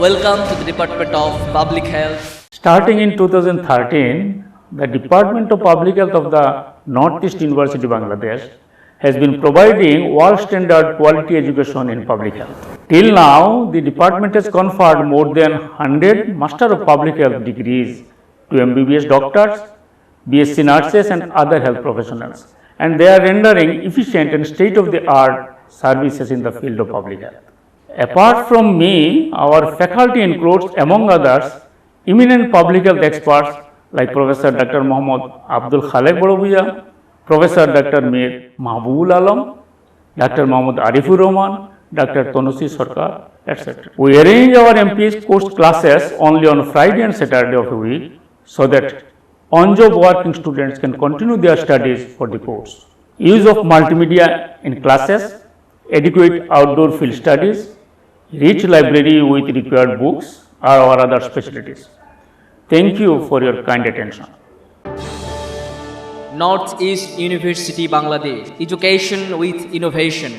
Welcome to the Department of Public Health. Starting in 2013, the Department of Public Health of the Northeast University, Bangladesh, has been providing world standard quality education in public health. Till now, the department has conferred more than 100 Master of Public Health degrees to MBBS doctors, BSc nurses and other health professionals, and they are rendering efficient and state-of-the-art services in the field of public health. Apart from me, our faculty includes, among others, eminent public health experts like Professor Dr. Mohammad Abdul Khalek Borobuya, Professor Dr. Mir Mahbubul Alam, Dr. Mohammad Arifur Rahman, Dr. Tanusi Sarkar, etc. We arrange our MP's course classes only on Friday and Saturday of the week so that on-job working students can continue their studies for the course. Use of multimedia in classes, adequate outdoor field studies, rich library with required books are our other specialties. Thank you for your kind attention. Northeast University, Bangladesh. Education with innovation.